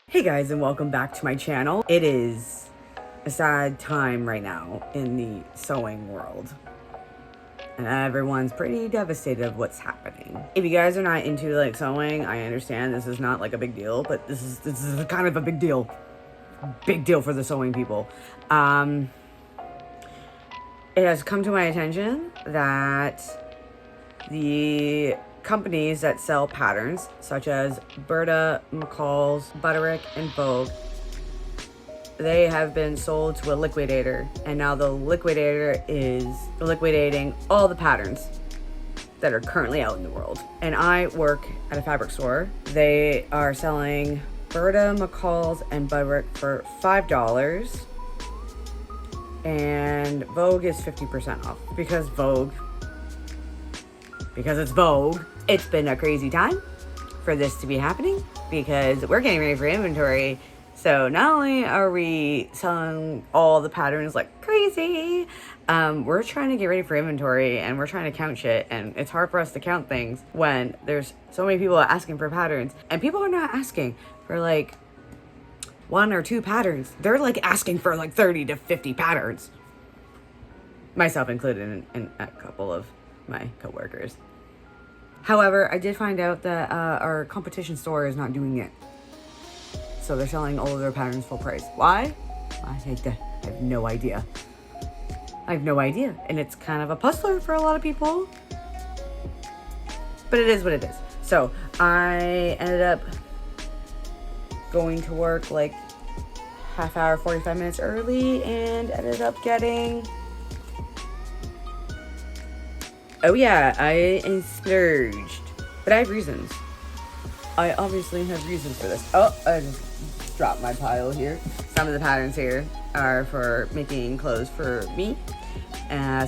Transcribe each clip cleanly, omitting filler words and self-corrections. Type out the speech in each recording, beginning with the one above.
Hey guys, and welcome back to my channel. It is a sad time right now in the sewing world, and everyone's pretty devastated of what's happening. If you guys are not into like sewing, I understand this is not like a big deal, but this is kind of a big deal for the sewing people. It has come to my attention that the companies that sell patterns, such as Burda, McCall's, Butterick, and Vogue, they have been sold to a liquidator, and now the liquidator is liquidating all the patterns that are currently out in the world. And I work at a fabric store. They are selling Burda, McCall's, and Butterick for $5, and Vogue is 50% off because it's Vogue. It's been a crazy time for this to be happening because we're getting ready for inventory. So not only are we selling all the patterns like crazy, we're trying to get ready for inventory and we're trying to count shit, and it's hard for us to count things when there's so many people asking for patterns, and people are not asking for like 1 or 2 patterns. They're like asking for like 30 to 50 patterns. Myself included in a couple of my coworkers. However, I did find out that our competition store is not doing it. So they're selling all of their patterns full price. Why? I have no idea. And it's kind of a puzzler for a lot of people. But it is what it is. So I ended up going to work like half hour, 45 minutes early, and ended up getting... Oh yeah, I splurged. But I have reasons. I obviously have reasons for this. Oh, I just dropped my pile here. Some of the patterns here are for making clothes for me.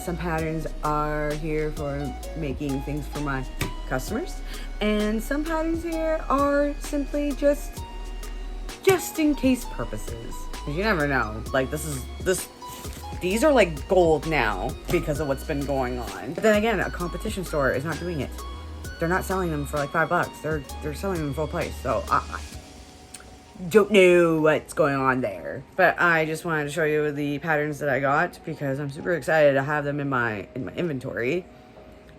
Some patterns are here for making things for my customers. And some patterns here are simply just in case purposes. Because you never know. Like these are like gold now because of what's been going on. But then again, a competition store is not doing it. They're not selling them for like $5. They're selling them full price. So I don't know what's going on there. But I just wanted to show you the patterns that I got because I'm super excited to have them in my inventory.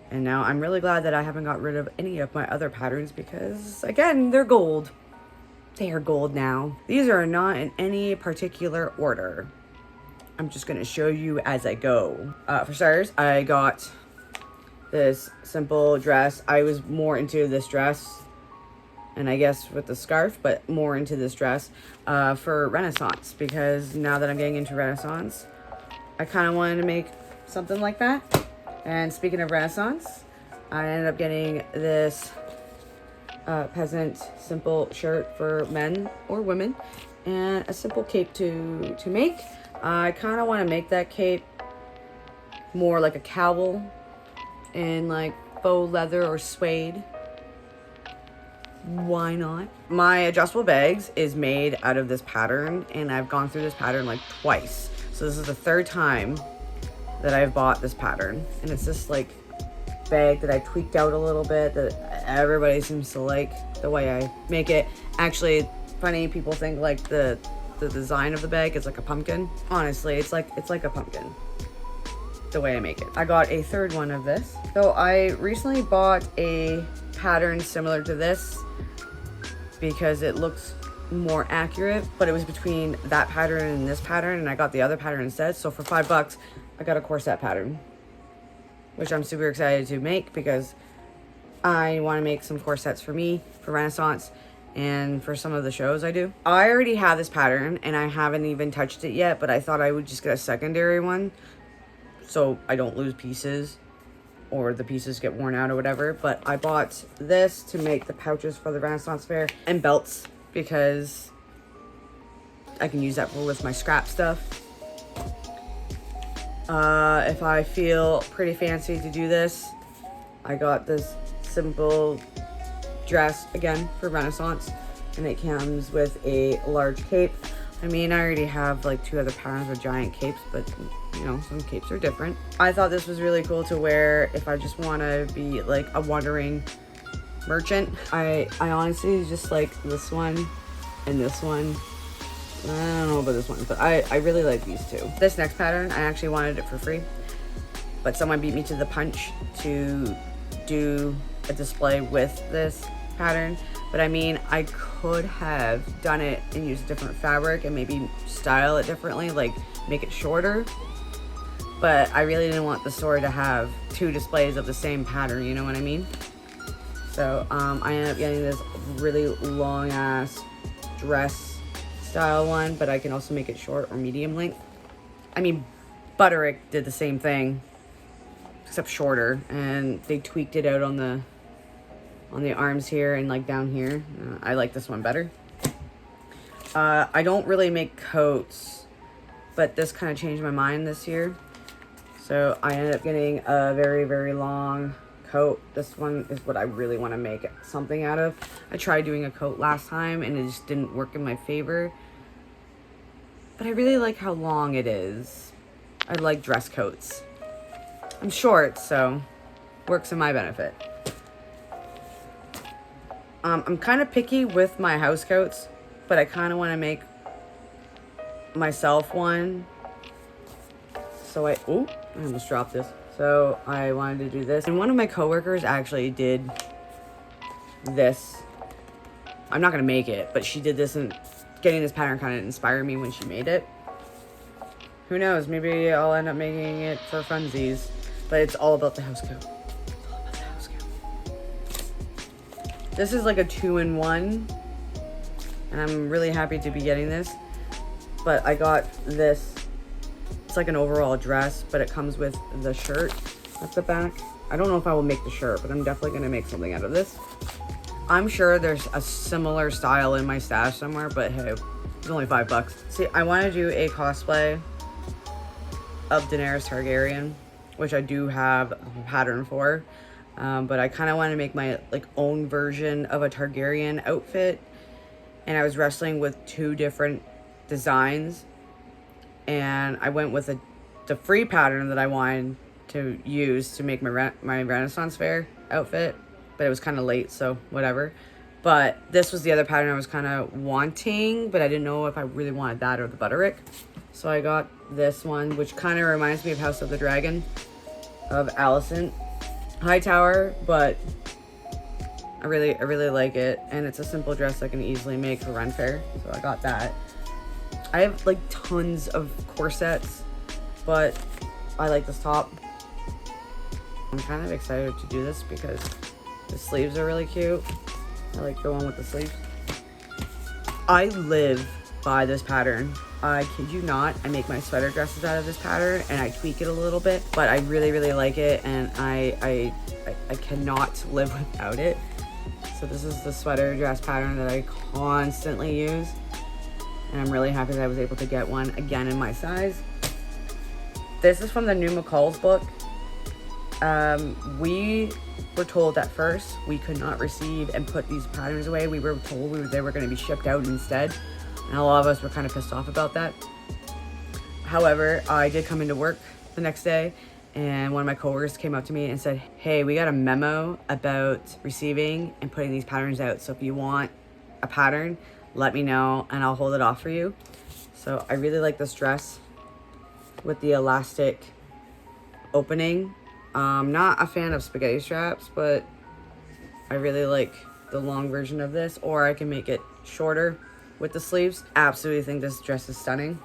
And now I'm really glad that I haven't got rid of any of my other patterns because again, they're gold. They are gold now. These are not in any particular order. I'm just gonna show you as I go. For starters, I got this simple dress. I was more into this dress, and I guess with the scarf, but more into this dress for Renaissance, because now that I'm getting into Renaissance, I kind of wanted to make something like that. And speaking of Renaissance, I ended up getting this peasant simple shirt for men or women, and a simple cape to make. I kind of want to make that cape more like a cowl in like faux leather or suede. Why not? My adjustable bags is made out of this pattern, and I've gone through this pattern like twice. So this is the 3rd time that I've bought this pattern, and it's this like bag that I tweaked out a little bit that everybody seems to like the way I make it. Actually, funny, people think like the design of the bag is like a pumpkin. Honestly, it's like a pumpkin the way I make it. I got a 3rd one of this. So I recently bought a pattern similar to this because it looks more accurate, but it was between that pattern and this pattern, and I got the other pattern instead. So for $5 I got a corset pattern, which I'm super excited to make because I want to make some corsets for me for Renaissance and for some of the shows I do. I already have this pattern and I haven't even touched it yet, but I thought I would just get a secondary one so I don't lose pieces or the pieces get worn out or whatever. But I bought this to make the pouches for the Renaissance fair and belts because I can use that with my scrap stuff. If I feel pretty fancy to do this, I got this simple dress again for Renaissance, and it comes with a large cape. I mean, I already have like 2 other patterns with giant capes, but you know, some capes are different. I thought this was really cool to wear if I just want to be like a wandering merchant. I honestly just like this one And this one, I don't know about this one, but I really like these two. This next pattern, I actually wanted it for free, but someone beat me to the punch to do a display with this pattern. But I mean, I could have done it and used a different fabric and maybe style it differently, like make it shorter. But I really didn't want the store to have two displays of the same pattern, you know what I mean? So I ended up getting this really long ass dress style one, but I can also make it short or medium length. I mean, Butterick did the same thing, except shorter, and they tweaked it out on the arms here and like down here. I like this one better. I don't really make coats, but this kind of changed my mind this year. So I ended up getting a very, very long coat. This one is what I really want to make something out of. I tried doing a coat last time and it just didn't work in my favor. But I really like how long it is. I like dress coats. I'm short, so works in my benefit. I'm kind of picky with my house coats, but I kind of want to make myself one. So I almost dropped this. So I wanted to do this. And one of my coworkers actually did this. I'm not going to make it, but she did this, and getting this pattern kind of inspired me when she made it. Who knows? Maybe I'll end up making it for funsies, but it's all about the house coat. This is like a 2-in-1, and I'm really happy to be getting this. But I got this, it's like an overall dress, but it comes with the shirt at the back. I don't know if I will make the shirt, but I'm definitely gonna make something out of this. I'm sure there's a similar style in my stash somewhere, but hey, it's only $5. See, I wanna do a cosplay of Daenerys Targaryen, which I do have a pattern for. But I kind of want to make my own version of a Targaryen outfit, and I was wrestling with two different designs, and I went with the free pattern that I wanted to use to make my Renaissance Fair outfit, but it was kind of late, so whatever. But this was the other pattern I was kind of wanting, but I didn't know if I really wanted that or the Butterick. So I got this one, which kind of reminds me of House of the Dragon of Alicent Hightower, but I really like it, and it's a simple dress I can easily make for Ren Fair, so I got that. I have tons of corsets, but I like this top. I'm kind of excited to do this because the sleeves are really cute. I like the one with the sleeves. I live by this pattern. I kid you not, I make my sweater dresses out of this pattern, and I tweak it a little bit, but I really like it, and I cannot live without it. So this is the sweater dress pattern that I constantly use, and I'm really happy that I was able to get one again in my size. This is from the new McCall's book. We were told at first we could not receive and put these patterns away. We were told they were going to be shipped out instead. And a lot of us were kind of pissed off about that. However, I did come into work the next day, and one of my coworkers came up to me and said, hey, we got a memo about receiving and putting these patterns out. So if you want a pattern, let me know and I'll hold it off for you. So I really like this dress with the elastic opening. I'm not a fan of spaghetti straps, but I really like the long version of this, or I can make it shorter with the sleeves. Absolutely think this dress is stunning.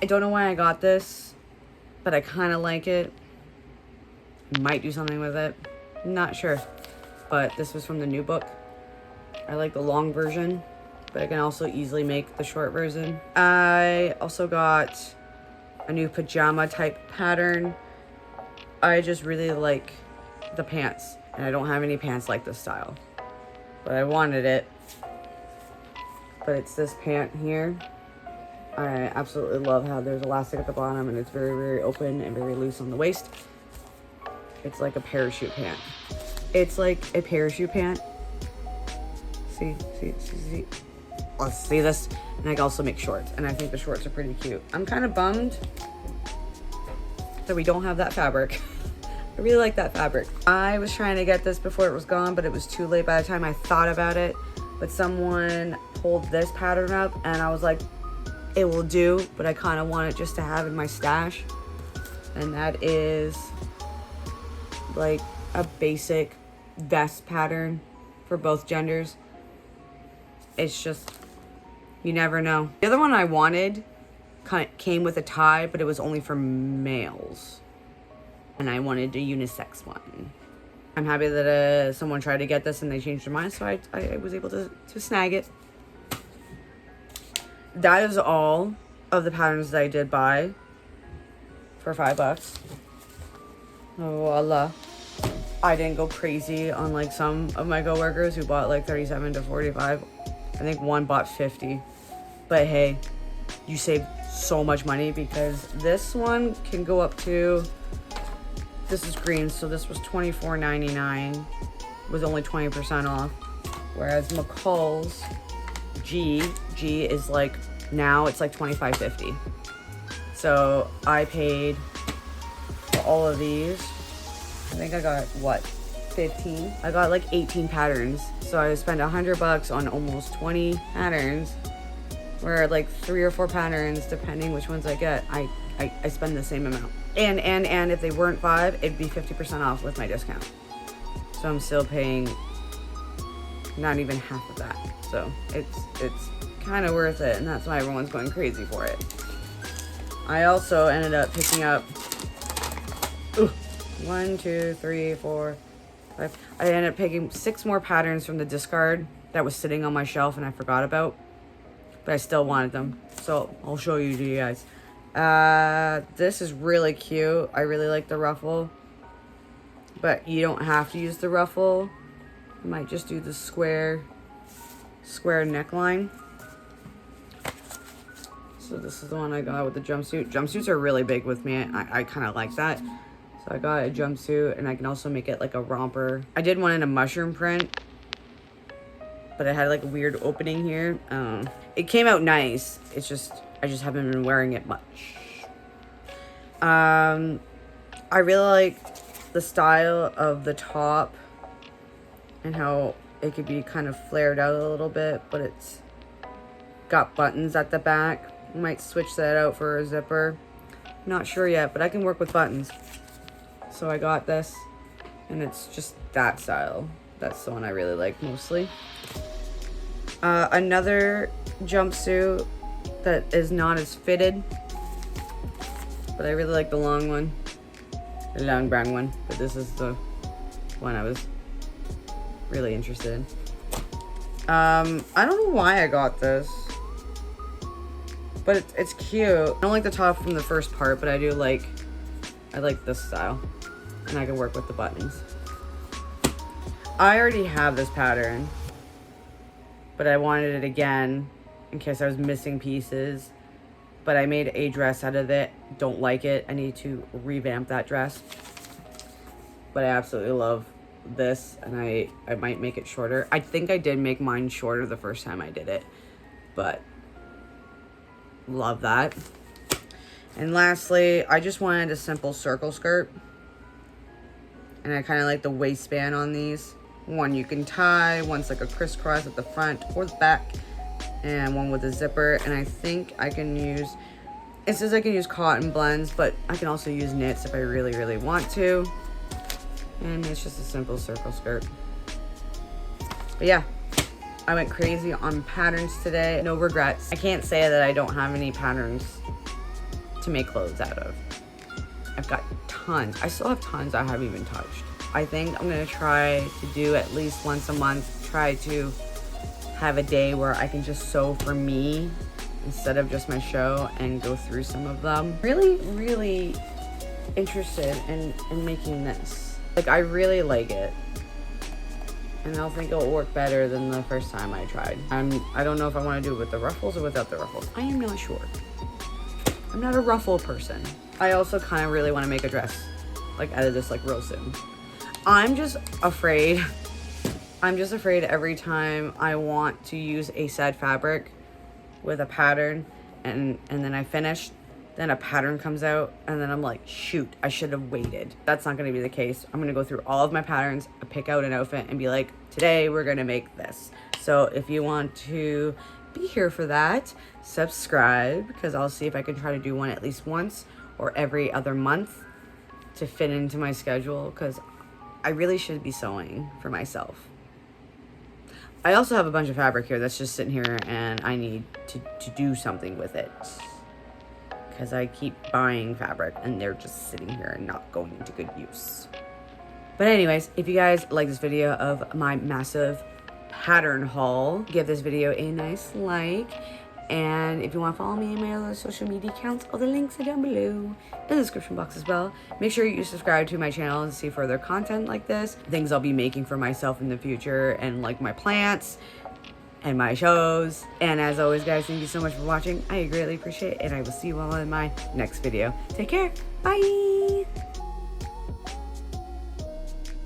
I don't know why I got this, but I kind of like it. Might do something with it. Not sure. But this was from the new book. I like the long version, but I can also easily make the short version. I also got a new pajama type pattern. I just really like the pants, and I don't have any pants like this style, but I wanted it. But it's this pant here. I absolutely love how there's elastic at the bottom, and it's very open and very loose on the waist. It's like a parachute pant. It's like a parachute pant. See. Let's see this. And I can also make shorts, and I think the shorts are pretty cute. I'm kind of bummed that we don't have that fabric. I really like that fabric. I was trying to get this before it was gone, but it was too late by the time I thought about it. But someone pulled this pattern up and I was like, it will do, but I kind of want it just to have in my stash. And that is like a basic vest pattern for both genders. It's just, you never know. The other one I wanted kind of came with a tie, but it was only for males. And I wanted a unisex one. I'm happy that someone tried to get this and they changed their mind, so I was able to snag it. That is all of the patterns that I did buy for $5. Voila. I didn't go crazy on like some of my coworkers who bought like 37 to 45. I think one bought 50. But hey, you save so much money because this one can go up to, this is green, so this was $24.99, was only 20% off. Whereas McCall's G is like, now it's like $25.50. So I paid for all of these, I think I got what, 15? I got like 18 patterns. So I spent $100 on almost 20 patterns, where like 3 or 4 patterns, depending which ones I get, I spend the same amount. And if they weren't 5, it'd be 50% off with my discount. So I'm still paying not even half of that. So it's kind of worth it, and that's why everyone's going crazy for it. I also ended up picking up 1, 2, 3, 4, 5. I ended up picking 6 more patterns from the discard that was sitting on my shelf and I forgot about, but I still wanted them. So I'll show you to you guys. This is really cute. I really like the ruffle, but you don't have to use the ruffle. I might just do the square neckline. So this is the one I got with the jumpsuit. Jumpsuits are really big with me. I kind of like that. So I got a jumpsuit, and I can also make it like a romper. I did one in a mushroom print, but it had like a weird opening here. It came out nice. It's just, I just haven't been wearing it much. I really like the style of the top and how it could be kind of flared out a little bit, but it's got buttons at the back. I might switch that out for a zipper. Not sure yet, but I can work with buttons. So I got this, and it's just that style. That's the one I really like mostly. Another jumpsuit that is not as fitted, but I really like the long one, the long brown one, but this is the one I was really interested in. I don't know why I got this, but it's cute. I don't like the top from the first part, but I like this style, and I can work with the buttons. I already have this pattern, but I wanted it again in case I was missing pieces, but I made a dress out of it. Don't like it. I need to revamp that dress, but I absolutely love this, and I might make it shorter. I think I did make mine shorter the first time I did it, but love that. And lastly, I just wanted a simple circle skirt, and I kind of like the waistband on these. One you can tie, one's like a crisscross at the front or the back, and one with a zipper. And I think I can use, it says I can use cotton blends, but I can also use knits if I really, really want to. And it's just a simple circle skirt. But yeah, I went crazy on patterns today. No regrets. I can't say that I don't have any patterns to make clothes out of. I've got tons. I still have tons I haven't even touched. I think I'm gonna try to do at least once a month, try to have a day where I can just sew for me instead of just my show and go through some of them. Really, really interested in making this. Like, I really like it, and I think it'll work better than the first time I tried. I don't know if I want to do it with the ruffles or without the ruffles. I am not sure. I'm not a ruffle person. I also kind of really want to make a dress, like, out of this, like, real soon. I'm just afraid every time I want to use a said fabric with a pattern, and then I finish, then a pattern comes out, and then I'm like, shoot, I should have waited. That's not going to be the case. I'm going to go through all of my patterns, pick out an outfit, and be like, today we're going to make this. So if you want to be here for that, subscribe, because I'll see if I can try to do one at least once or every other month to fit into my schedule, because I really should be sewing for myself. I also have a bunch of fabric here that's just sitting here, and I need to do something with it, because I keep buying fabric and they're just sitting here and not going into good use. But anyways, if you guys like this video of my massive pattern haul, give this video a nice like. And if you want to follow me in my other social media accounts, all the links are down below in the description box as well. Make sure you subscribe to my channel to see further content like this, things I'll be making for myself in the future, and like my plants and my shows. And as always, guys, thank you so much for watching. I greatly appreciate it, and I will see you all in my next video. Take care. Bye.